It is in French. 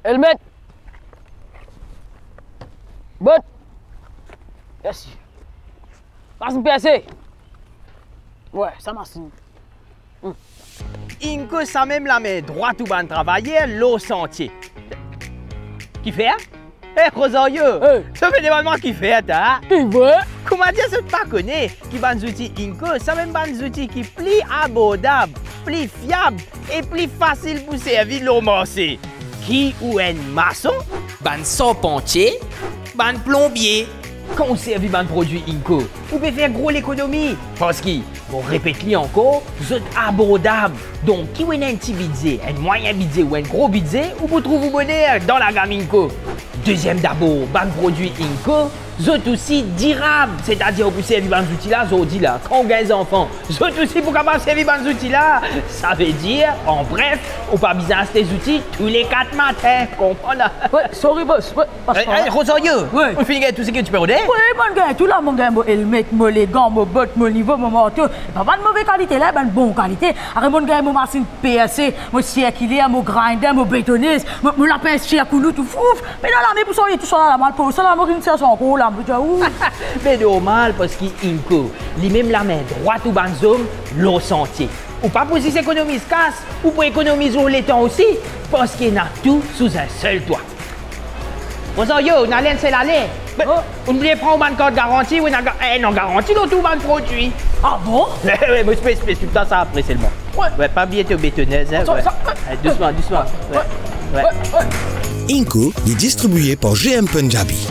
Helmet. Bon. Merci. Machine PSC. Ouais, ça marche. Inco, ça même la main droite ou ban travailler, l'eau sentier. Qui fait? Eh, Rosario, ça fait des moments qui fait, hein? Tu vois? Comment dire, ça pas connaît? Qui ban outils Inco, ça même ban outils qui plus abordable, plus fiable et plus facile pour servir l'eau massée. Qui ou un maçon, ban charpentier, ban plombier. Quand on servi ban produit Inco, vous pouvez faire gros l'économie. Parce que, bon, répète-le encore, vous êtes abordable. Donc, qui ou un petit budget, un moyen budget ou un gros budget, vous pouvez trouver bonheur dans la gamme Inco. Deuxième d'abord, ban produit Inco, vous êtes aussi durable. C'est-à-dire, vous pouvez servir ban outils là, vous dit là, quand vous avez des enfants, vous êtes aussi pour capable servir ban outils là. Ça veut dire, en bref, on pas besoin de ces outils tous les 4 matins. Comprenez? Ouais, sorry boss. Ouais, Rosario, ouais. on finit avec tout ce que tu peux redire? Oui, mon gars, tout là, mon gars, mon helmet, mon les gants, mon bottes, mon niveau, mon manteau. Pas de mauvaise qualité là, de bonne qualité. Après, mon gars, mon machine PSC, mon circulaire, mon grinder, mon bétonneuse, mon lapin circulou, tout fouf. Mais là, mais pour ça, il y a tout ça là, mal pour ça, là, mon une session en cours là, mais normal, parce qu'il Inco, lui-même la main droite ou ban zone, l'eau sentier. Ou pas pour si économiser casse, ou pour économiser le temps aussi, parce qu'il y a tout sous un seul toit. Rosario, on a l'air c'est l'aller. On ne prend pas une carte garantie ou non garantie dans tout le produit. Ah bon? Oui, mais je peux expliquer ça après seulement. Ouais, pas oublier tes bétonneuses. Hein, doucement. Ouais. Inco est distribué par GM Punjabi.